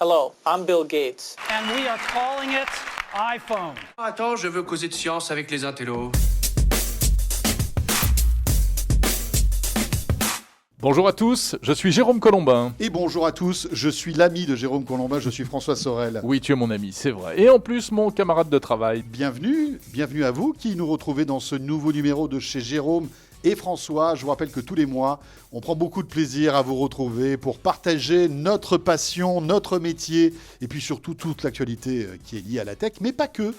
Hello, I'm Bill Gates. And we are calling it iPhone. Attends, je veux causer de science avec les intellos. Bonjour à tous, je suis Jérôme Colombin. Et bonjour à tous, je suis l'ami de Jérôme Colombin, je suis François Sorel. Oui, tu es mon ami, c'est vrai. Et en plus, mon camarade de travail. Bienvenue à vous qui nous retrouvez dans ce nouveau numéro de chez Jérôme et François. Je vous rappelle que tous les mois, on prend beaucoup de plaisir à vous retrouver pour partager notre passion, notre métier et puis surtout toute l'actualité qui est liée à la tech, mais pas que.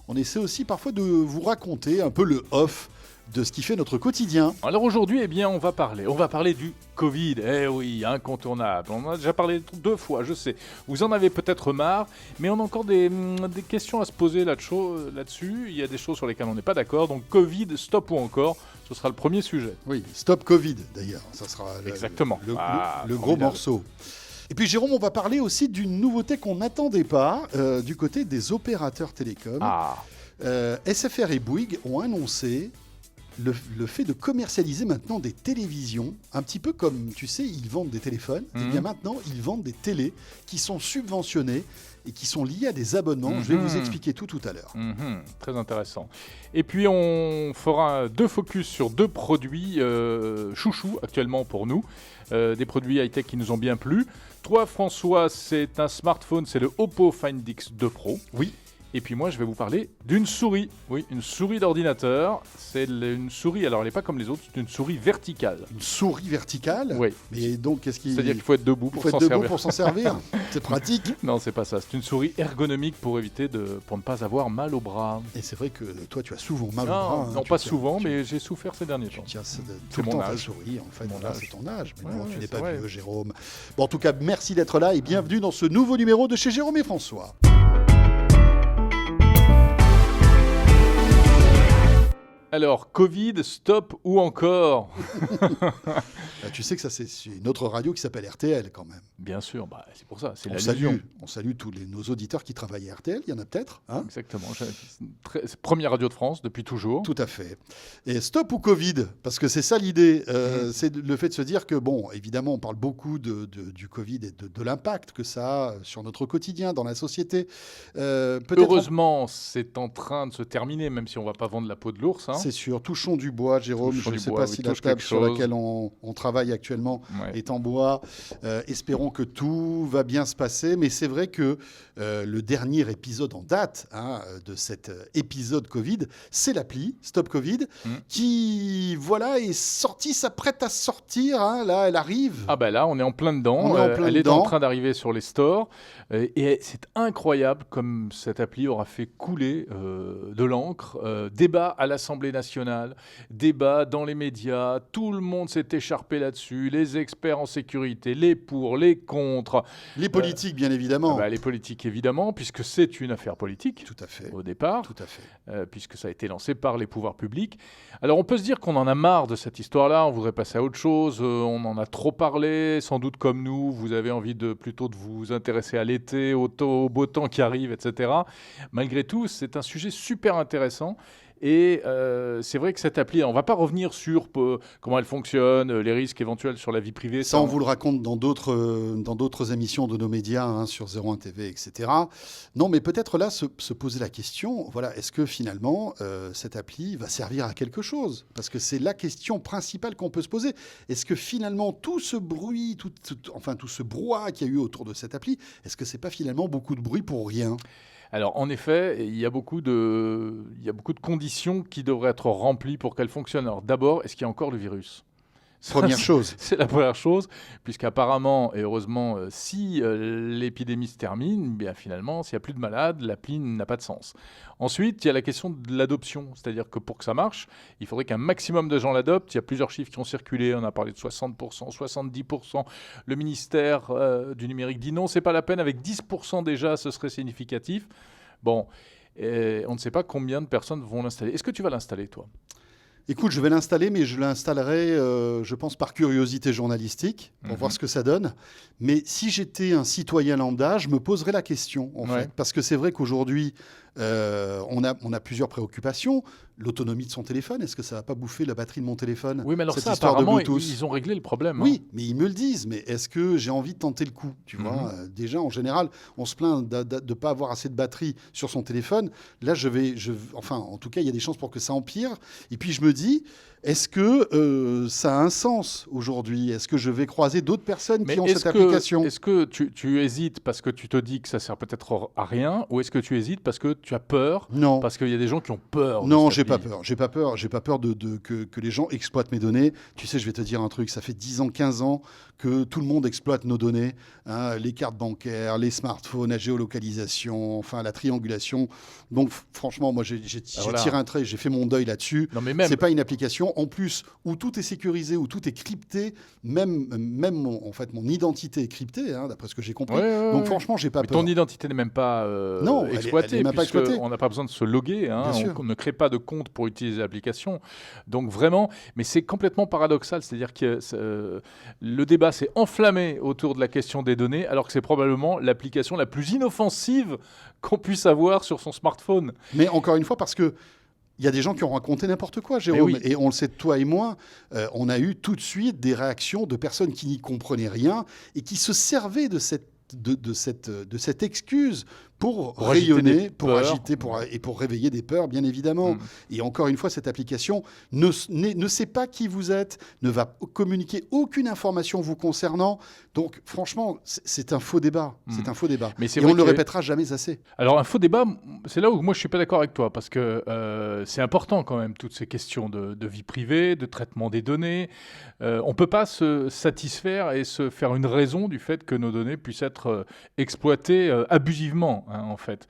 On essaie aussi parfois de vous raconter un peu le off de ce qui fait notre quotidien. Alors aujourd'hui, on va parler du Covid. Eh oui, incontournable. On en a déjà parlé 2 fois, je sais. Vous en avez peut-être marre, mais on a encore des questions à se poser là-dessus. Il y a des choses sur lesquelles on n'est pas d'accord. Donc Covid, stop ou encore, ce sera le premier sujet. Oui, stop Covid d'ailleurs. Ça sera exactement le gros morceau. Et puis Jérôme, on va parler aussi d'une nouveauté qu'on n'attendait pas du côté des opérateurs télécoms. SFR et Bouygues ont annoncé le fait de commercialiser maintenant des télévisions, un petit peu comme, tu sais, ils vendent des téléphones, et bien maintenant, ils vendent des télés qui sont subventionnées et qui sont liées à des abonnements. Je vais vous expliquer tout à l'heure. Très intéressant. Et puis, on fera 2 focus sur 2 produits chouchous actuellement pour nous, des produits high-tech qui nous ont bien plu. Toi, François, c'est un smartphone, c'est le Oppo Find X2 Pro. Oui. Et puis moi, je vais vous parler d'une souris. Oui, une souris d'ordinateur. C'est une souris, alors elle n'est pas comme les autres, c'est une souris verticale. Une souris verticale ? Oui. Mais donc, qu'est-ce qui... C'est-à-dire qu'il faut être debout pour s'en servir. C'est pratique. Non, c'est pas ça. C'est une souris ergonomique pour ne pas avoir mal au bras. Et c'est vrai que toi, tu as souvent mal au bras. Non, pas souvent, mais j'ai souffert ces derniers temps. Tu tiens tout le temps ta souris, en fait. Voilà, c'est ton âge. Mais non, tu n'es pas vieux, Jérôme. Bon, en tout cas, merci d'être là et bienvenue dans ce nouveau numéro de chez Jérôme et François. Alors, Covid, stop ou encore ? Tu sais que ça, c'est une autre radio qui s'appelle RTL quand même. Bien sûr, c'est pour ça. On salue tous nos auditeurs qui travaillent à RTL, il y en a peut-être. Hein ? Exactement. Première radio de France depuis toujours. Tout à fait. Et stop ou Covid ? Parce que c'est ça l'idée. C'est le fait de se dire que, bon, évidemment, on parle beaucoup du Covid et de l'impact que ça a sur notre quotidien, dans la société. Heureusement, c'est en train de se terminer, même si on ne va pas vendre la peau de l'ours. Hein. C'est sûr. Touchons du bois, Jérôme. Je ne sais pas si la table sur laquelle on travaille actuellement est en bois. Espérons que tout va bien se passer. Mais c'est vrai que le dernier épisode en date de cet épisode Covid, c'est l'appli Stop Covid qui, est sortie, s'apprête à sortir. Là, elle arrive. Là, on est en plein dedans. Elle est en train d'arriver sur les stores. Et c'est incroyable comme cette appli aura fait couler de l'encre. Débat à l'Assemblée nationale, débat dans les médias, tout le monde s'est écharpé là-dessus, les experts en sécurité, les pour, les contre. Les politiques, bien évidemment. Les politiques, évidemment, puisque c'est une affaire politique. Tout à fait. Au départ. Tout à fait. Puisque ça a été lancé par les pouvoirs publics. Alors, on peut se dire qu'on en a marre de cette histoire-là, on voudrait passer à autre chose, on en a trop parlé, sans doute comme nous, vous avez envie plutôt de vous intéresser à l'été, au beau temps qui arrive, etc. Malgré tout, c'est un sujet super intéressant. Et c'est vrai que cette appli, on ne va pas revenir sur comment elle fonctionne, les risques éventuels sur la vie privée. Ça, on vous le raconte dans d'autres émissions de nos médias, sur 01 TV, etc. Non, mais peut-être là, se poser la question, est-ce que finalement, cette appli va servir à quelque chose ? Parce que c'est la question principale qu'on peut se poser. Est-ce que finalement, tout ce bruit, tout ce brouhaha qu'il y a eu autour de cette appli, est-ce que ce n'est pas finalement beaucoup de bruit pour rien ? Alors, en effet, il y a beaucoup de conditions qui devraient être remplies pour qu'elle fonctionne. Alors, d'abord, est-ce qu'il y a encore le virus ? Première chose. C'est la première chose, puisqu'apparemment, et heureusement, si l'épidémie se termine, bien finalement, s'il n'y a plus de malades, l'appli n'a pas de sens. Ensuite, il y a la question de l'adoption, c'est-à-dire que pour que ça marche, il faudrait qu'un maximum de gens l'adoptent. Il y a plusieurs chiffres qui ont circulé, on a parlé de 60%, 70%. Le ministère du numérique dit non, c'est pas la peine, avec 10% déjà, ce serait significatif. Bon, on ne sait pas combien de personnes vont l'installer. Est-ce que tu vas l'installer, toi ? Écoute, je vais l'installer, mais je l'installerai, je pense, par curiosité journalistique, pour voir ce que ça donne. Mais si j'étais un citoyen lambda, je me poserais la question, en fait. Parce que c'est vrai qu'aujourd'hui, On a plusieurs préoccupations. L'autonomie de son téléphone, est-ce que ça va pas bouffer la batterie de mon téléphone? Oui, mais alors cette ça, histoire de apparemment, Bluetooth. ils ont réglé le problème. Oui, mais ils me le disent. Mais est-ce que j'ai envie de tenter le coup? Tu vois, déjà, en général, on se plaint de ne pas avoir assez de batterie sur son téléphone. Là, enfin, en tout cas, il y a des chances pour que ça empire. Et puis, je me dis, est-ce que ça a un sens aujourd'hui? Est-ce que je vais croiser d'autres personnes qui ont cette application? Est-ce que tu hésites parce que tu te dis que ça sert peut-être à rien, ou est-ce que tu hésites parce que tu as peur? Non. Parce qu'il y a des gens qui ont peur. Non, j'ai pas peur. J'ai pas peur. J'ai pas peur que les gens exploitent mes données. Tu sais, je vais te dire un truc. Ça fait 10 ans, 15 ans que tout le monde exploite nos données. Hein, les cartes bancaires, les smartphones, la géolocalisation, enfin la triangulation. Donc franchement, moi j'ai tiré un trait. J'ai fait mon deuil là-dessus. Non, mais même... C'est pas une application en plus où tout est sécurisé, où tout est crypté. Même mon identité est cryptée, hein, d'après ce que j'ai compris. Donc franchement, j'ai pas peur. Ton identité n'est même pas exploitée. Elle est même pas exploitée. On n'a pas besoin de se loguer. Hein, on ne crée pas de compte pour utiliser l'application. Donc vraiment, mais c'est complètement paradoxal. C'est-à-dire que le débat s'est enflammé autour de la question des données, alors que c'est probablement l'application la plus inoffensive qu'on puisse avoir sur son smartphone. Mais encore une fois, parce que il y a des gens qui ont raconté n'importe quoi, Jérôme. Et on le sait, toi et moi, on a eu tout de suite des réactions de personnes qui n'y comprenaient rien et qui se servaient de cette excuse pour rayonner, pour agiter et pour réveiller des peurs, bien évidemment. Et encore une fois, cette application ne sait pas qui vous êtes, ne va communiquer aucune information vous concernant. Donc, franchement, c'est un faux débat. C'est un faux débat. Mais et on ne le répétera jamais assez. Alors, un faux débat, c'est là où moi, je ne suis pas d'accord avec toi, parce que c'est important quand même, toutes ces questions de vie privée, de traitement des données. On ne peut pas se satisfaire et se faire une raison du fait que nos données puissent être exploitées abusivement. Hein, en fait.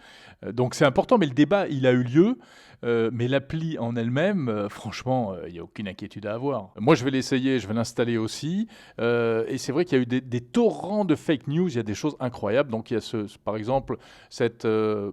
Donc c'est important, mais le débat, il a eu lieu. Mais l'appli en elle-même, franchement, il n'y a aucune inquiétude à avoir. Moi, je vais l'essayer, je vais l'installer aussi. Et c'est vrai qu'il y a eu des torrents de fake news, il y a des choses incroyables. Donc, il y a par exemple cette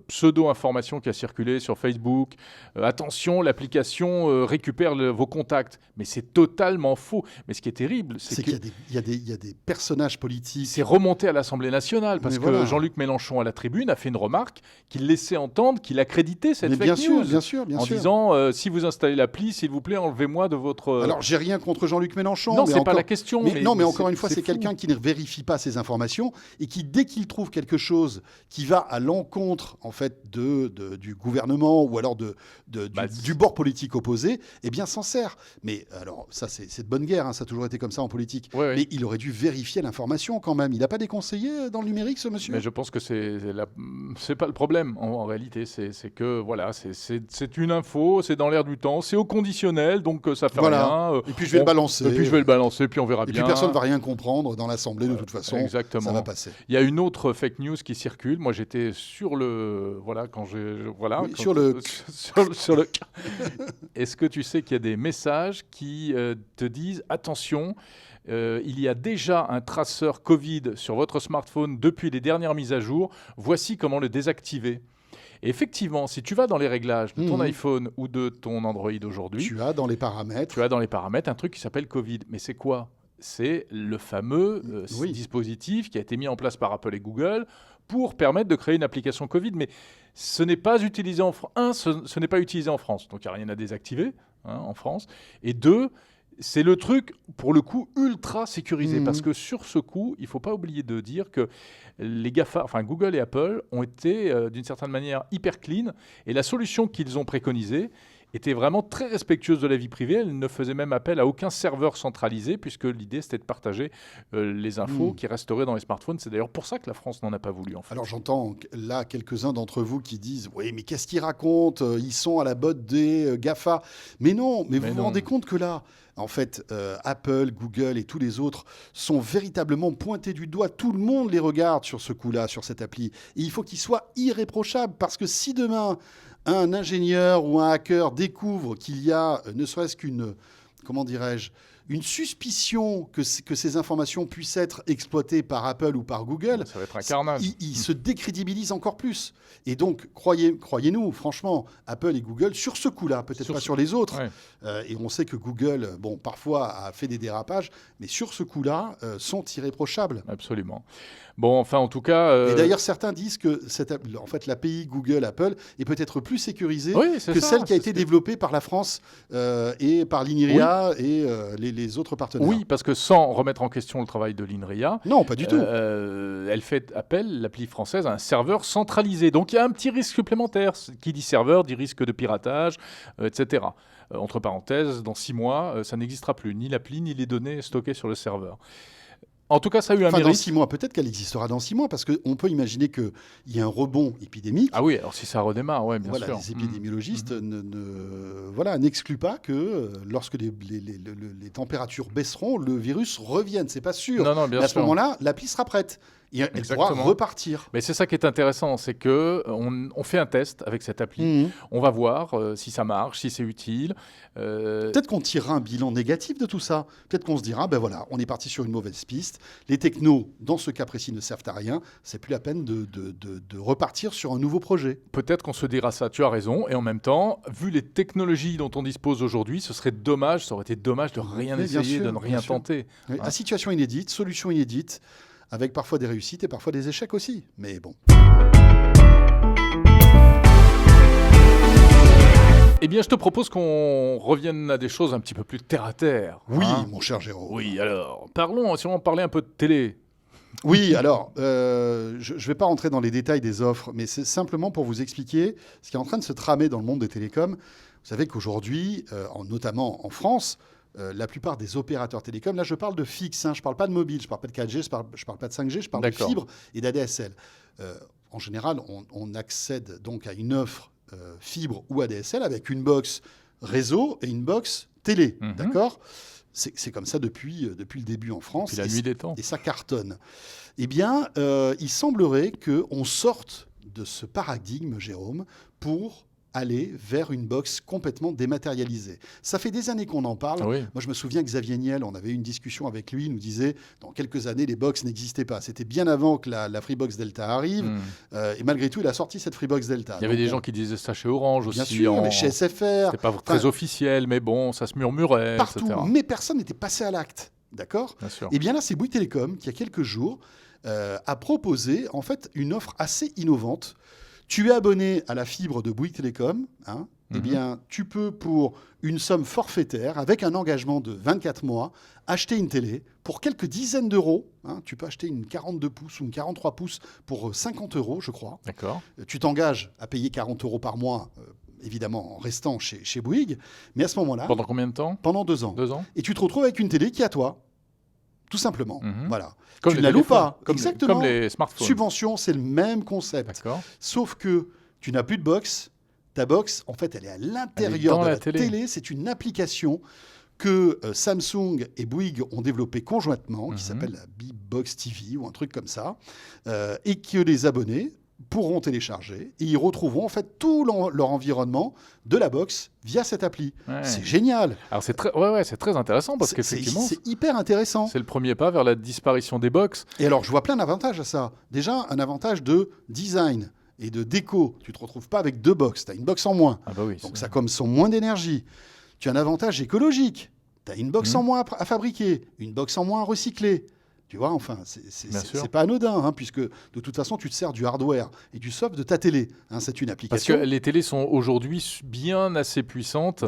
pseudo-information qui a circulé sur Facebook. Attention, l'application récupère vos contacts. Mais c'est totalement faux. Mais ce qui est terrible, c'est qu'il y a des personnages politiques. C'est remonté à l'Assemblée nationale parce que Jean-Luc Mélenchon, à la tribune, a fait une remarque qu'il laissait entendre qu'il accréditait cette fake news. Bien sûr. Disant si vous installez l'appli, s'il vous plaît, enlevez-moi de votre... Alors, j'ai rien contre Jean-Luc Mélenchon. Non, c'est pas la question. Mais encore une fois, c'est quelqu'un qui ne vérifie pas ces informations et qui, dès qu'il trouve quelque chose qui va à l'encontre, en fait, du gouvernement ou alors du bord politique opposé, eh bien, s'en sert. Mais alors, ça, c'est de bonne guerre. Hein, ça a toujours été comme ça en politique. Ouais, mais il aurait dû vérifier l'information quand même. Il n'a pas des conseillers dans le numérique, ce monsieur? Mais je pense que c'est pas le problème en réalité. C'est que voilà, c'est une info, c'est dans l'air du temps, c'est au conditionnel, donc ça fait rien. Et puis je vais le balancer. Et puis je vais le balancer, puis on verra bien. Et puis personne ne va rien comprendre dans l'Assemblée de toute façon. Exactement. Ça va passer. Il y a une autre fake news qui circule. Moi, j'étais sur le... sur le... Est-ce que tu sais qu'il y a des messages qui te disent « Attention, il y a déjà un traceur Covid sur votre smartphone depuis les dernières mises à jour. Voici comment le désactiver. » Et effectivement, si tu vas dans les réglages de ton iPhone ou de ton Android aujourd'hui... Tu as dans les paramètres un truc qui s'appelle Covid. Mais c'est quoi? C'est le fameux dispositif qui a été mis en place par Apple et Google pour permettre de créer une application Covid. Mais ce n'est pas utilisé en France. Ce n'est pas utilisé en France. Donc, il n'y a rien à désactiver en France. Et deux... c'est le truc, pour le coup, ultra sécurisé. Parce que sur ce coup, il ne faut pas oublier de dire que les GAFA, enfin Google et Apple, ont été, d'une certaine manière, hyper clean. Et la solution qu'ils ont préconisée était vraiment très respectueuse de la vie privée. Elle ne faisait même appel à aucun serveur centralisé, puisque l'idée, c'était de partager les infos qui resteraient dans les smartphones. C'est d'ailleurs pour ça que la France n'en a pas voulu, en fait. Alors, j'entends là quelques-uns d'entre vous qui disent « Oui, mais qu'est-ce qu'ils racontent? Ils sont à la botte des GAFA. » Mais non, vous vous rendez compte que là... En fait, Apple, Google et tous les autres sont véritablement pointés du doigt. Tout le monde les regarde sur ce coup-là, sur cette appli. Et il faut qu'ils soient irréprochables, parce que si demain, un ingénieur ou un hacker découvre qu'il y a, ne serait-ce qu'une, comment dirais-je, une suspicion que ces informations puissent être exploitées par Apple ou par Google, ça va être un carnage. Ils se décrédibilisent encore plus. Et donc, croyez-nous, franchement, Apple et Google, sur ce coup-là, peut-être pas sur les autres, et on sait que Google, parfois a fait des dérapages, mais sur ce coup-là, sont irréprochables. Absolument. Bon, enfin, en tout cas... Et d'ailleurs, certains disent que l'API Google-Apple est peut-être plus sécurisée que ça, celle qui a été développée par la France et par l'INRIA et les autres partenaires. Oui, parce que sans remettre en question le travail de l'INRIA... Non, pas du tout. Elle fait appel, l'appli française, à un serveur centralisé. Donc, il y a un petit risque supplémentaire. Qui dit serveur dit risque de piratage, etc. Entre parenthèses, dans 6 mois, ça n'existera plus. Ni l'appli, ni les données stockées sur le serveur. En tout cas, ça a eu un mérite. Dans 6 mois, peut-être qu'elle existera dans 6 mois, parce qu'on peut imaginer qu'il y a un rebond épidémique. Ah oui, alors si ça redémarre, oui, bien sûr. Les épidémiologistes n'excluent pas que lorsque les températures baisseront, le virus revienne. C'est pas sûr. Non, bien sûr. À ce moment-là, l'appli sera prête. Et elle pourra repartir. Mais c'est ça qui est intéressant, c'est qu'on fait un test avec cette appli. On va voir si ça marche, si c'est utile. Peut-être qu'on tirera un bilan négatif de tout ça. Peut-être qu'on se dira, on est parti sur une mauvaise piste. Les technos, dans ce cas précis, ne servent à rien. C'est plus la peine de repartir sur un nouveau projet. Peut-être qu'on se dira ça, tu as raison. Et en même temps, vu les technologies dont on dispose aujourd'hui, ça aurait été dommage de rien essayer, de ne rien tenter. Oui. À situation inédite, solution inédite, avec parfois des réussites et parfois des échecs aussi. Mais bon. Eh bien, je te propose qu'on revienne à des choses un petit peu plus terre à terre. Oui, mon cher Jérôme. Oui, alors, si on parlait un peu de télé. Oui, alors, je ne vais pas rentrer dans les détails des offres, mais c'est simplement pour vous expliquer ce qui est en train de se tramer dans le monde des télécoms. Vous savez qu'aujourd'hui, notamment en France, la plupart des opérateurs télécoms, là je parle de fixe, je ne parle pas de mobile, je ne parle pas de 4G, je ne parle pas de 5G, je parle de fibre et d'ADSL. En général, on accède donc à une offre fibre ou ADSL avec une box réseau et une box télé, d'accord ? C'est comme ça depuis le début en France. Depuis la nuit des temps. Et ça cartonne. Eh bien, il semblerait qu'on sorte de ce paradigme, Jérôme, pour aller vers une box complètement dématérialisée. Ça fait des années qu'on en parle. Oui. Moi, je me souviens que Xavier Niel, on avait eu une discussion avec lui, il nous disait, dans quelques années, les box n'existaient pas. C'était bien avant que la Freebox Delta arrive. Et malgré tout, il a sorti cette Freebox Delta. Il y avait des gens qui disaient ça chez Orange aussi. Bien sûr, mais chez SFR. C'était pas très officiel, mais bon, ça se murmurait, partout, etc. Mais personne n'était passé à l'acte. D'accord ? Bien sûr. Et bien là, c'est Bouygues Télécom qui, il y a quelques jours, a proposé en fait une offre assez innovante. Tu es abonné à la fibre de Bouygues Télécom, eh bien, tu peux, pour une somme forfaitaire, avec un engagement de 24 mois, acheter une télé pour quelques dizaines d'euros. Tu peux acheter une 42 pouces ou une 43 pouces pour 50 euros, je crois. D'accord. Tu t'engages à payer 40 euros par mois, évidemment en restant chez Bouygues. Mais à ce moment-là... Pendant combien de temps ? Pendant 2 ans. 2 ans. Et tu te retrouves avec une télé qui est à toi. Tout simplement. Voilà. Comme tu ne la loues pas. Exactement. Comme les smartphones. Subvention, c'est le même concept. D'accord. Sauf que tu n'as plus de box. Ta box, en fait, elle est à l'intérieur de la télé. C'est une application que Samsung et Bouygues ont développée conjointement, qui s'appelle la B-Box TV ou un truc comme ça, et que les abonnés pourront télécharger et ils retrouveront en fait tout leur environnement de la box via cette appli. Ouais. C'est génial. Alors c'est très intéressant parce qu'effectivement c'est hyper intéressant. C'est le premier pas vers la disparition des box. Et alors je vois plein d'avantages à ça. Déjà un avantage de design et de déco. Tu te retrouves pas avec 2 box, tu as une box en moins. Ah bah oui, donc ça consomme moins d'énergie. Tu as un avantage écologique. Tu as une box en moins à fabriquer, une box en moins à recycler. Tu vois, enfin, c'est pas anodin, puisque de toute façon, tu te sers du hardware et du soft de ta télé. C'est une application. Parce que les télés sont aujourd'hui bien assez puissantes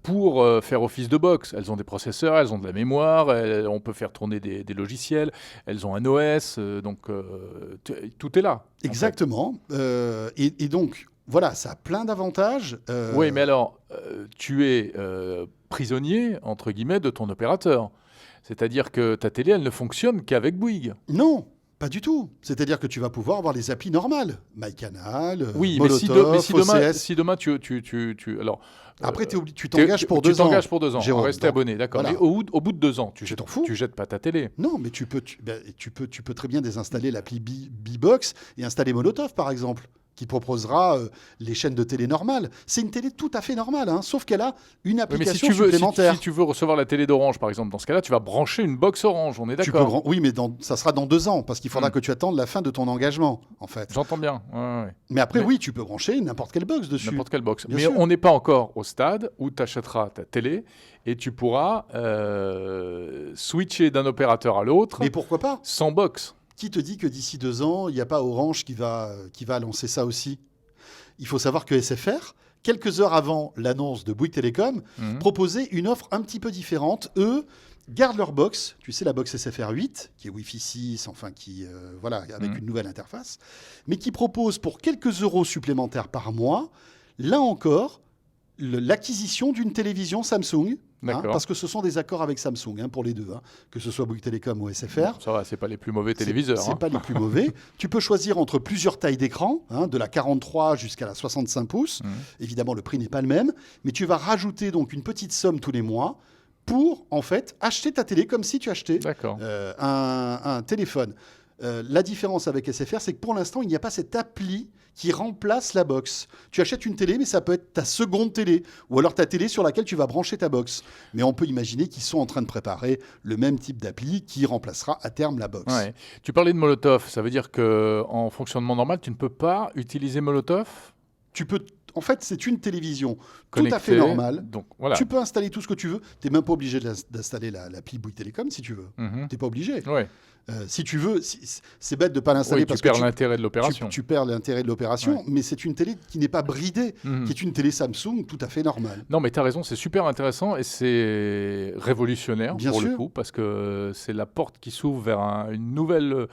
pour faire office de box. Elles ont des processeurs, elles ont de la mémoire, on peut faire tourner des logiciels, elles ont un OS, donc tout est là. Exactement. Et donc, voilà, ça a plein d'avantages. Oui, mais alors, tu es prisonnier, entre guillemets, de ton opérateur. C'est-à-dire que ta télé, elle ne fonctionne qu'avec Bouygues. Non, pas du tout. C'est-à-dire que tu vas pouvoir avoir les applis normales. MyCanal, oui, Molotov, mais si demain tu alors, après, tu t'engages pour 2 ans. Tu t'engages pour 2 ans, Jérôme, rester abonné, d'accord. Voilà. Mais au bout de 2 ans, tu jettes pas ta télé. Non, mais tu peux très bien désinstaller l'appli B-Box et installer Molotov, par exemple, qui te proposera les chaînes de télé normales. C'est une télé tout à fait normale, hein, sauf qu'elle a une application supplémentaire. Si tu veux recevoir la télé d'Orange, par exemple, dans ce cas-là, tu vas brancher une box Orange, on est d'accord. Oui, mais ça sera dans 2 ans, parce qu'il faudra que tu attendes la fin de ton engagement, en fait. J'entends bien. Ouais. Mais après, oui, tu peux brancher n'importe quelle box dessus. N'importe quelle box. Bien mais sûr. on n'est pas encore au stade où tu achèteras ta télé et tu pourras switcher d'un opérateur à l'autre. Mais pourquoi pas ? Sans box. Qui te dit que d'ici 2 ans, il n'y a pas Orange qui va lancer ça aussi ? Il faut savoir que SFR, quelques heures avant l'annonce de Bouygues Télécom, proposait une offre un petit peu différente. Eux gardent leur box, tu sais, la box SFR 8, qui est Wi-Fi 6, enfin, avec une nouvelle interface, mais qui propose pour quelques euros supplémentaires par mois, là encore, l'acquisition d'une télévision Samsung. Parce que ce sont des accords avec Samsung pour les deux, que ce soit Bouygues Télécom ou SFR. Ça va, c'est pas les plus mauvais téléviseurs. C'est pas les plus mauvais. Tu peux choisir entre plusieurs tailles d'écran, de la 43 jusqu'à la 65 pouces. Évidemment, le prix n'est pas le même, mais tu vas rajouter donc une petite somme tous les mois pour en fait acheter ta télé comme si tu achetais un téléphone. La différence avec SFR, c'est que pour l'instant, il n'y a pas cette appli qui remplace la box. Tu achètes une télé, mais ça peut être ta seconde télé, ou alors ta télé sur laquelle tu vas brancher ta box. Mais on peut imaginer qu'ils sont en train de préparer le même type d'appli qui remplacera à terme la box. Ouais. Tu parlais de Molotov, ça veut dire qu'en fonctionnement normal, tu ne peux pas utiliser Molotov ? Tu peux... En fait, c'est une télévision connectée, tout à fait normale. Donc, voilà. Tu peux installer tout ce que tu veux. Tu n'es même pas obligé d'installer l'appli Bouygues Télécom si tu veux. Tu n'es pas obligé. Ouais. Si tu veux, c'est bête de ne pas l'installer parce que tu perds l'intérêt de l'opération. Tu perds l'intérêt de l'opération, mais c'est une télé qui n'est pas bridée, qui est une télé Samsung tout à fait normale. Non, mais tu as raison, c'est super intéressant et c'est révolutionnaire le coup, parce que c'est la porte qui s'ouvre vers une nouvelle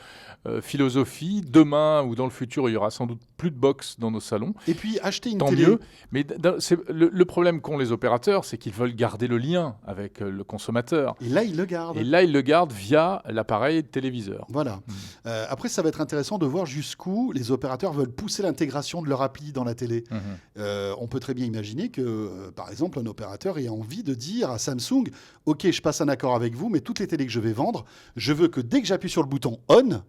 philosophie. Demain ou dans le futur, il y aura sans doute plus de box dans nos salons. Et puis acheter une Tant télé... mieux. Mais le problème qu'ont les opérateurs, c'est qu'ils veulent garder le lien avec le consommateur. Et là, ils le gardent. Et là, ils le gardent via l'appareil téléviseur. Voilà. Après, ça va être intéressant de voir jusqu'où les opérateurs veulent pousser l'intégration de leur appli dans la télé. On peut très bien imaginer que, par exemple, un opérateur ait envie de dire à Samsung « Ok, je passe un accord avec vous, mais toutes les télés que je vais vendre, je veux que dès que j'appuie sur le bouton « On »,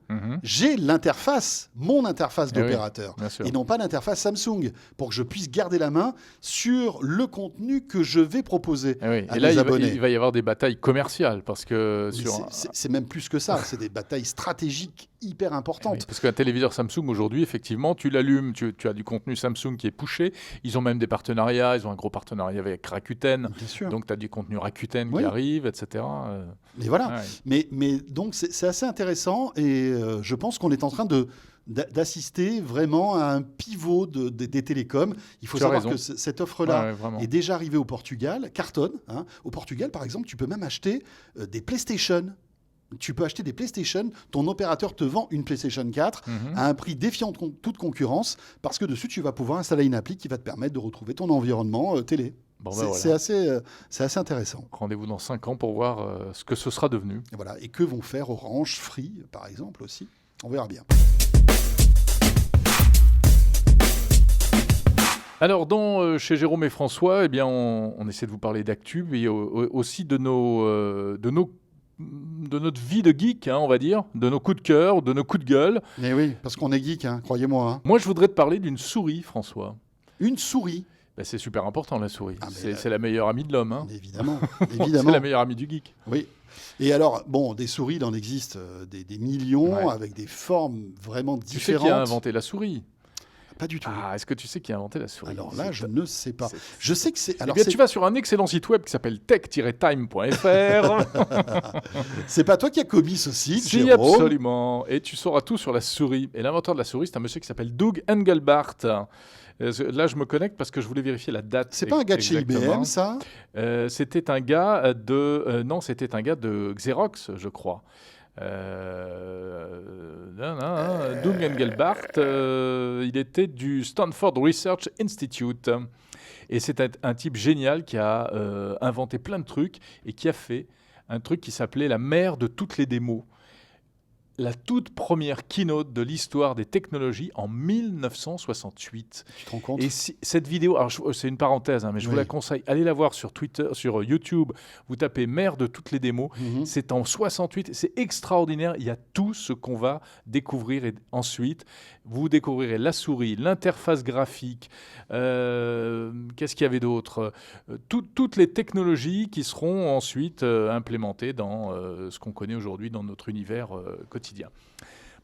j'ai l'interface, mon interface d'opérateur, et non pas l'interface Samsung, pour que je puisse garder la main sur le contenu que je vais proposer à mes abonnés. Il va y avoir des batailles commerciales, parce que... C'est même plus que ça, c'est des batailles stratégiques hyper importantes. Oui, parce qu'un téléviseur Samsung aujourd'hui, effectivement, tu l'allumes, tu as du contenu Samsung qui est pushé. Ils ont même des partenariats, ils ont un gros partenariat avec Rakuten. Donc tu as du contenu Rakuten qui arrive, etc. Mais voilà. Ouais. Mais donc c'est assez intéressant et je pense qu'on est en train d'assister vraiment à un pivot des télécoms. Il faut savoir que cette offre-là est déjà arrivée au Portugal, cartonne. Au Portugal, par exemple, tu peux même acheter des PlayStation. Tu peux acheter des PlayStation, ton opérateur te vend une PlayStation 4 à un prix défiant toute concurrence parce que dessus, tu vas pouvoir installer une appli qui va te permettre de retrouver ton environnement télé. C'est assez intéressant. Rendez-vous dans 5 ans pour voir ce que ce sera devenu. Et voilà. Et que vont faire Orange, Free, par exemple, aussi. On verra bien. Alors, chez Jérôme et François, eh bien, on essaie de vous parler d'actu, mais aussi de notre vie de geek, on va dire, de nos coups de cœur, de nos coups de gueule. Mais oui, parce qu'on est geek, croyez-moi. Moi, je voudrais te parler d'une souris, François. Une souris ? C'est super important, la souris. C'est la meilleure amie de l'homme. Évidemment. C'est la meilleure amie du geek. Oui. Et alors, des souris, il en existe des millions, avec des formes vraiment différentes. Tu sais qui a inventé la souris ? Pas du tout. Est-ce que tu sais qui a inventé la souris ? Alors là, je ne sais pas. Je sais que c'est... tu vas sur un excellent site web qui s'appelle tech-time.fr. C'est pas toi qui as commis ce site, si, Jérôme. Absolument. Et tu sauras tout sur la souris. Et l'inventeur de la souris, c'est un monsieur qui s'appelle Doug Engelbart. Là, je me connecte parce que je voulais vérifier la date. C'est pas un gars de chez IBM, ça ? C'était un gars non, c'était un gars de Xerox, je crois. Doug Engelbart, il était du Stanford Research Institute. Et c'est un type génial qui a inventé plein de trucs et qui a fait un truc qui s'appelait la mère de toutes les démos. la toute première keynote de l'histoire des technologies en 1968. Tu te rends compte? Et cette vidéo, alors c'est une parenthèse, hein, mais je vous la conseille. Allez la voir sur Twitter, sur YouTube. Vous tapez mère de toutes les démos. C'est en 68. C'est extraordinaire. Il y a tout ce qu'on va découvrir. Et ensuite, vous découvrirez la souris, l'interface graphique. Qu'est-ce qu'il y avait d'autre? Toutes les technologies qui seront ensuite implémentées dans ce qu'on connaît aujourd'hui dans notre univers quotidien.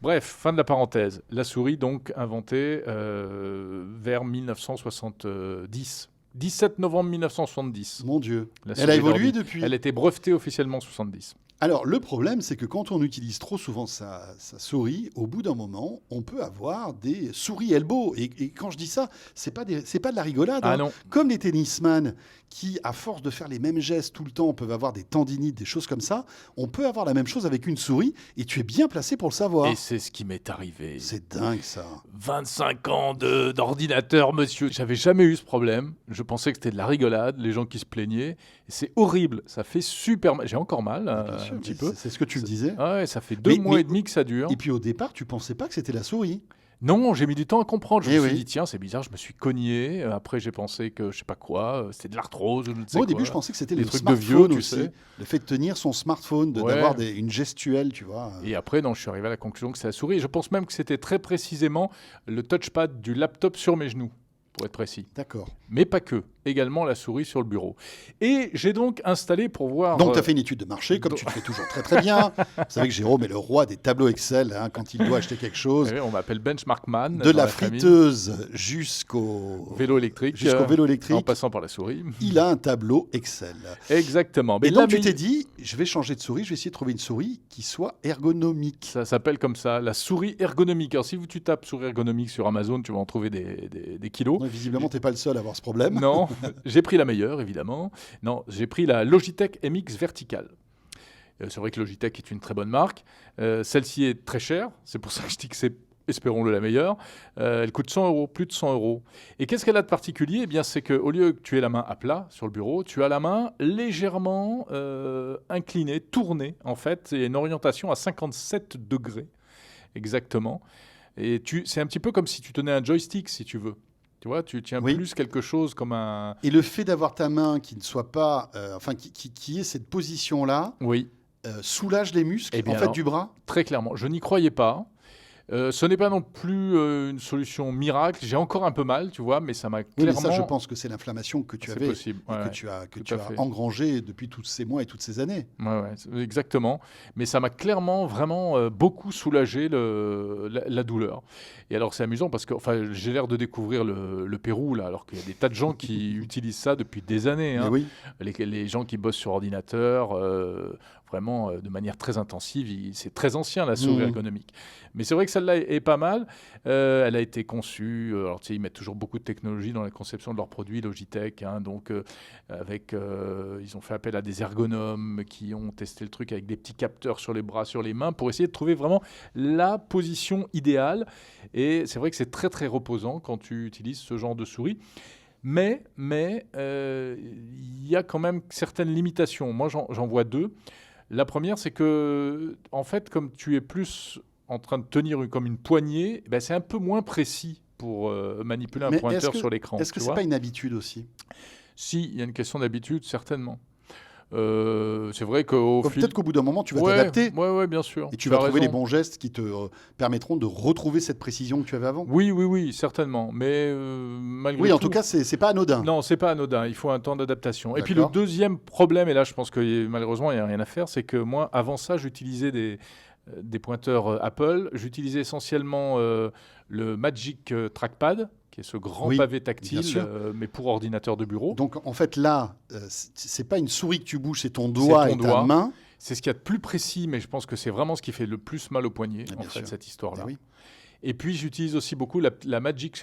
Bref, fin de la parenthèse. La souris, donc, inventée vers 1970. 17 novembre 1970. Mon Dieu. Elle a évolué depuis. Elle a été brevetée officiellement en 70. Alors, le problème, c'est que quand on utilise trop souvent sa souris, au bout d'un moment, on peut avoir des souris elbow. Et quand je dis ça, c'est pas de la rigolade. Ah non. Comme les tennisman qui, à force de faire les mêmes gestes tout le temps, peuvent avoir des tendinites, des choses comme ça, on peut avoir la même chose avec une souris et tu es bien placé pour le savoir. Et c'est ce qui m'est arrivé. C'est dingue, ça. 25 ans d'ordinateur, monsieur. J'avais jamais eu ce problème. Je pensais que c'était de la rigolade, les gens qui se plaignaient. Et c'est horrible. Ça fait super mal. J'ai encore mal, un petit peu. C'est ce que tu me disais. Ah ouais, ça fait 2 mois et demi que ça dure. Et puis au départ, tu pensais pas que c'était la souris. Non, j'ai mis du temps à comprendre. Je me suis dit, tiens, c'est bizarre, je me suis cogné. Après, j'ai pensé que, je sais pas quoi, c'était de l'arthrose. Moi, au début, je pensais que c'était des le trucs de smartphone vieux, tu aussi. sais. Le fait de tenir son smartphone, d'avoir une gestuelle, tu vois. Et après, non, je suis arrivé à la conclusion que c'est la souris. Et je pense même que c'était très précisément le touchpad du laptop sur mes genoux, pour être précis. D'accord. Mais pas que. Également la souris sur le bureau. Et j'ai donc installé pour voir... Donc, tu as fait une étude de marché, comme tu le fais toujours très très bien. Vous savez que Jérôme est le roi des tableaux Excel quand il doit acheter quelque chose. Oui, on m'appelle Benchmarkman. De la friteuse jusqu'au vélo électrique. En passant par la souris. Il a un tableau Excel. Exactement. Mais donc, tu t'es dit, je vais changer de souris, je vais essayer de trouver une souris qui soit ergonomique. Ça s'appelle comme ça, la souris ergonomique. Alors, si tu tapes souris ergonomique sur Amazon, tu vas en trouver des kilos. Non, visiblement, tu n'es pas le seul à avoir ce problème. Non. J'ai pris la meilleure, évidemment. Non, j'ai pris la Logitech MX Vertical. C'est vrai que Logitech est une très bonne marque. Celle-ci est très chère. C'est pour ça que je dis que c'est, espérons-le, la meilleure. Elle coûte 100 €, plus de 100 €. Et qu'est-ce qu'elle a de particulier? Eh bien, c'est qu'au lieu que tu aies la main à plat sur le bureau, tu as la main légèrement inclinée, tournée. En fait, il y a une orientation à 57 degrés, exactement. Et c'est un petit peu comme si tu tenais un joystick, si tu veux. Tu vois, tu tiens plus quelque chose comme un... Et le fait d'avoir ta main qui ne soit pas... qui ait cette position-là, soulage les muscles du bras? Très clairement. Je n'y croyais pas. Ce n'est pas non plus une solution miracle. J'ai encore un peu mal, tu vois, mais ça m'a clairement... mais ça, je pense que c'est l'inflammation que tu avais possible. Et que tu as engrangée depuis tous ces mois et toutes ces années. Oui, exactement. Mais ça m'a clairement, vraiment beaucoup soulagé la douleur. Et alors, c'est amusant parce que j'ai l'air de découvrir le Pérou, là, alors qu'il y a des tas de gens qui utilisent ça depuis des années. Hein. Oui. Les gens qui bossent sur ordinateur... vraiment de manière très intensive. C'est très ancien, la souris ergonomique. Mais c'est vrai que celle-là est pas mal. Elle a été conçue... alors, tu sais, ils mettent toujours beaucoup de technologie dans la conception de leurs produits, Logitech. Hein, donc, ils ont fait appel à des ergonomes qui ont testé le truc avec des petits capteurs sur les bras, sur les mains, pour essayer de trouver vraiment la position idéale. Et c'est vrai que c'est très, très reposant quand tu utilises ce genre de souris. Mais il y a quand même certaines limitations. Moi, j'en vois deux. La première, c'est que, en fait, comme tu es plus en train de tenir comme une poignée, c'est un peu moins précis pour manipuler un pointeur sur l'écran. Est-ce que ce n'est pas une habitude aussi? Si, il y a une question d'habitude, certainement. C'est vrai qu'au fil... Peut-être qu'au bout d'un moment, tu vas t'adapter. Oui, bien sûr. Et tu vas trouver les bons gestes qui te permettront de retrouver cette précision que tu avais avant. Oui, certainement. Mais malgré tout... Oui, en tout cas, c'est pas anodin. Non, c'est pas anodin. Il faut un temps d'adaptation. Et puis le deuxième problème, et là, je pense que malheureusement, il n'y a rien à faire, c'est que moi, avant ça, j'utilisais des pointeurs Apple. J'utilisais essentiellement le Magic Trackpad, qui est ce grand pavé tactile, mais pour ordinateur de bureau. Donc, en fait, là, c'est pas une souris que tu bouges, c'est ton doigt et ta main. C'est ce qu'il y a de plus précis, mais je pense que c'est vraiment ce qui fait le plus mal au poignet, cette histoire-là. Oui. Et puis, j'utilise aussi beaucoup la Magic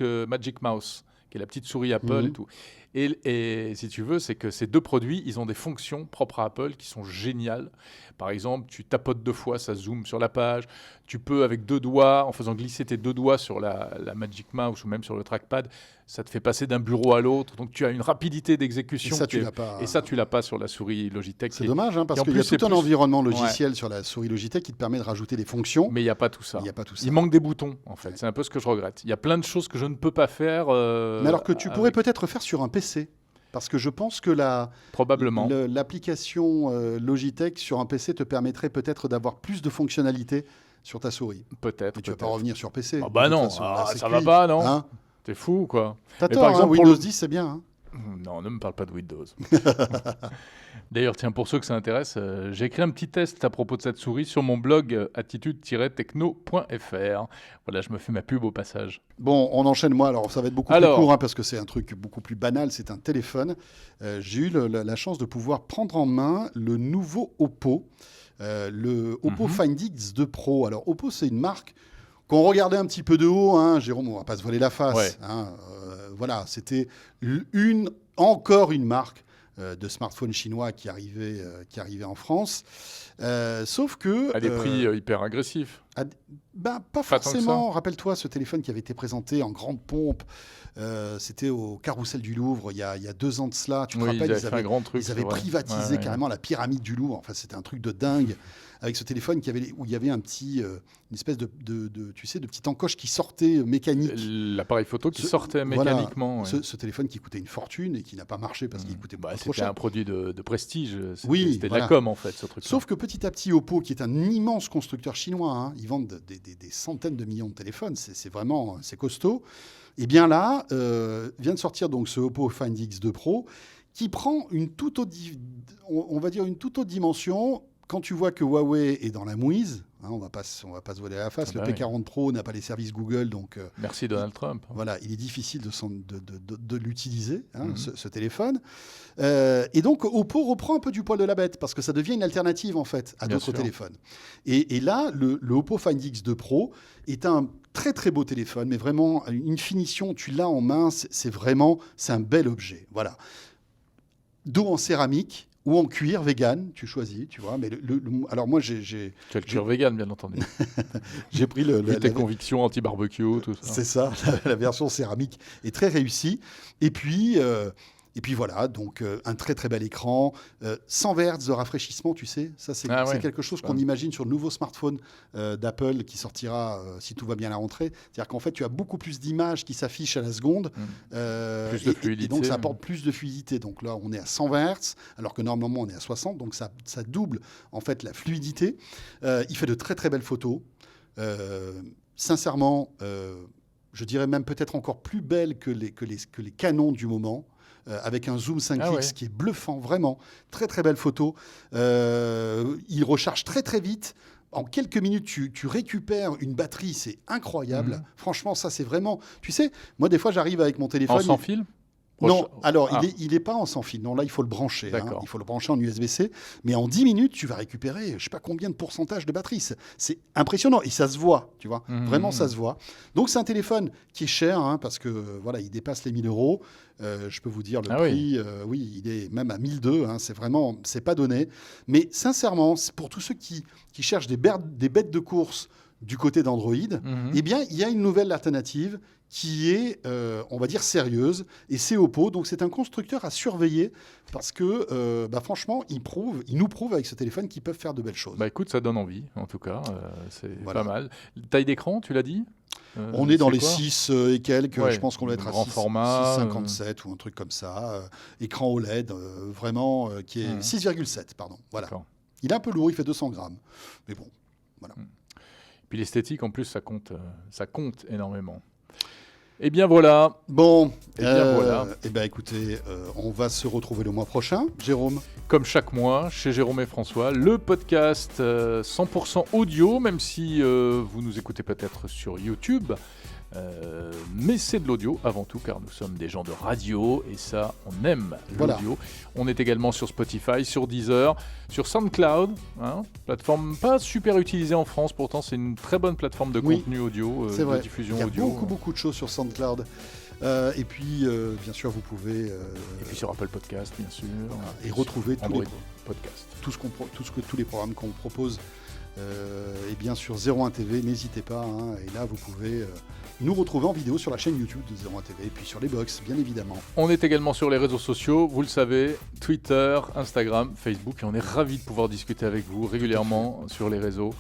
Mouse, qui est la petite souris Apple et tout. Et si tu veux, c'est que ces deux produits, ils ont des fonctions propres à Apple qui sont géniales. Par exemple, tu tapotes 2 fois, ça zoome sur la page. Tu peux, avec 2 doigts, en faisant glisser tes 2 doigts sur la Magic Mouse ou même sur le trackpad, ça te fait passer d'un bureau à l'autre. Donc, tu as une rapidité d'exécution. Et ça, tu l'as pas. Et ça, tu l'as pas sur la souris Logitech. C'est dommage, parce qu'il y a tout un environnement logiciel sur la souris Logitech qui te permet de rajouter des fonctions. Mais il n'y a pas tout ça. Il Il manque des boutons, en fait. C'est un peu ce que je regrette. Il y a plein de choses que je ne peux pas faire. Mais alors que tu pourrais peut-être faire sur un PC. Parce que je pense que probablement l'application Logitech sur un PC te permettrait peut-être d'avoir plus de fonctionnalités sur ta souris. Peut-être. Mais tu vas pas revenir sur PC. Ah bah non, ça va pas, non. Hein, t'es fou, quoi. T'as tort, par exemple, Windows 10, c'est bien. Hein. Non, ne me parle pas de Windows. D'ailleurs, tiens, pour ceux que ça intéresse, j'ai écrit un petit test à propos de cette souris sur mon blog attitude-techno.fr. Voilà, je me fais ma pub au passage. Bon, on enchaîne, moi. Alors, ça va être beaucoup plus court, parce que c'est un truc beaucoup plus banal. C'est un téléphone. J'ai eu la chance de pouvoir prendre en main le nouveau Oppo. Le Oppo Find X2 Pro. Alors, Oppo, c'est une marque qu'on regardait un petit peu de haut, Jérôme, on va pas se voiler la face. Ouais. Voilà, c'était encore une marque de smartphone chinois qui arrivait en France. Sauf que... À des prix hyper agressifs. Pas forcément. Rappelle-toi ce téléphone qui avait été présenté en grande pompe. C'était au Carrousel du Louvre il y a 2 ans de cela. Tu te rappelles, ils avaient privatisé carrément la pyramide du Louvre. Enfin, c'était un truc de dingue. Avec ce téléphone où il y avait une espèce de petite encoche qui sortait mécanique. L'appareil photo qui sortait mécaniquement. Voilà, ce téléphone qui coûtait une fortune et qui n'a pas marché parce qu'il coûtait beaucoup trop cher. C'était un produit de prestige. C'était de la com, en fait, ce truc. Sauf que petit à petit, Oppo, qui est un immense constructeur chinois, ils vendent des centaines de millions de téléphones. C'est vraiment costaud. Et bien là, vient de sortir donc ce Oppo Find X2 Pro qui prend une toute autre dimension. Quand tu vois que Huawei est dans la mouise, on va pas se voiler la face, le P40 Pro n'a pas les services Google, donc... Merci Donald Trump. Voilà, il est difficile de l'utiliser, ce téléphone. Et donc, Oppo reprend un peu du poil de la bête, parce que ça devient une alternative, en fait, à d'autres téléphones. Et là, le Oppo Find X2 Pro est un très, très beau téléphone, mais vraiment, une finition, tu l'as en main, c'est un bel objet. Voilà. Dos en céramique, ou en cuir vegan, tu choisis, tu vois. Mais alors moi, j'ai tu as le cuir vegan, bien entendu. J'ai pris tes convictions anti-barbecue, tout ça. C'est ça, la version céramique est très réussie. Et puis voilà, donc un très très bel écran, 100 Hz de rafraîchissement, tu sais, ça c'est quelque chose qu'on imagine sur le nouveau smartphone d'Apple qui sortira si tout va bien à la rentrée. C'est-à-dire qu'en fait, tu as beaucoup plus d'images qui s'affichent à la seconde. Plus de fluidité. Et donc ça apporte plus de fluidité. Donc là, on est à 120 Hz, alors que normalement on est à 60, donc ça double en fait la fluidité. Il fait de très très belles photos. Sincèrement, je dirais même peut-être encore plus belles que les canons du moment. Avec un zoom 5x qui est bluffant, vraiment. Très, très belle photo. Il recharge très, très vite. En quelques minutes, tu récupères une batterie, c'est incroyable. Franchement, ça, c'est vraiment... Tu sais, moi, des fois, j'arrive avec mon téléphone... En sans fil ? Non, alors il est pas en sans fil. Non, là, il faut le brancher. Il faut le brancher en USB-C. Mais en 10 minutes, tu vas récupérer, je ne sais pas combien de pourcentage de batterie. C'est impressionnant. Et ça se voit, tu vois. Vraiment, ça se voit. Donc, c'est un téléphone qui est cher, parce que voilà, il dépasse les 1 000 €. Je peux vous dire le prix. Oui, il est même à 1 200. C'est vraiment, c'est pas donné. Mais sincèrement, pour tous ceux qui cherchent des bêtes de course du côté d'Android, eh bien, il y a une nouvelle alternative qui est, on va dire, sérieuse, et c'est Oppo. Donc, c'est un constructeur à surveiller parce que, franchement, il nous prouve avec ce téléphone qu'ils peuvent faire de belles choses. Écoute, ça donne envie, en tout cas. C'est pas mal. Taille d'écran, tu l'as dit on est dans les 6 et quelques. Je pense qu'on va être à 6,57 ou un truc comme ça. Écran OLED, vraiment, qui est 6,7, pardon. Voilà. Il est un peu lourd, il fait 200 grammes. Mais bon, voilà. Puis l'esthétique, en plus, ça compte énormément. Eh bien voilà. Bon, voilà. Écoutez, on va se retrouver le mois prochain, Jérôme. Comme chaque mois, chez Jérôme et François, le podcast 100% audio, même si vous nous écoutez peut-être sur YouTube. Mais c'est de l'audio avant tout, car nous sommes des gens de radio et ça, on aime l'audio. On est également sur Spotify, sur Deezer, sur SoundCloud, plateforme pas super utilisée en France, pourtant c'est une très bonne plateforme de contenu audio, de diffusion audio. Il y a beaucoup de choses sur SoundCloud. Et puis, bien sûr, vous pouvez... et puis sur Apple Podcast, bien sûr. Et retrouver tous les podcasts. Tous les programmes qu'on propose. Et bien sur 01 TV, n'hésitez pas. Et là, vous pouvez nous retrouver en vidéo sur la chaîne YouTube de 01 TV. Et puis sur les box, bien évidemment. On est également sur les réseaux sociaux, vous le savez, Twitter, Instagram, Facebook. Et on est ravis de pouvoir discuter avec vous régulièrement sur les réseaux.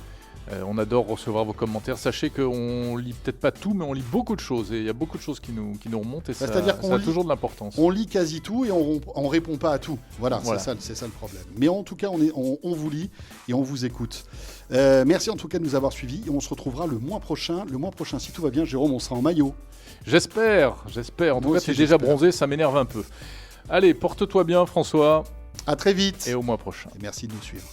On adore recevoir vos commentaires. Sachez qu'on lit peut-être pas tout, mais on lit beaucoup de choses. Et il y a beaucoup de choses qui nous remontent. Et ça a toujours de l'importance. On lit quasi tout et on répond pas à tout. Voilà. C'est ça le problème. Mais en tout cas, on vous lit et on vous écoute. Merci en tout cas de nous avoir suivis. Et on se retrouvera le mois prochain. Le mois prochain, si tout va bien, Jérôme, on sera en maillot. J'espère. En tout cas, c'est déjà bronzé, ça m'énerve un peu. Allez, porte-toi bien, François. À très vite. Et au mois prochain. Et merci de nous suivre.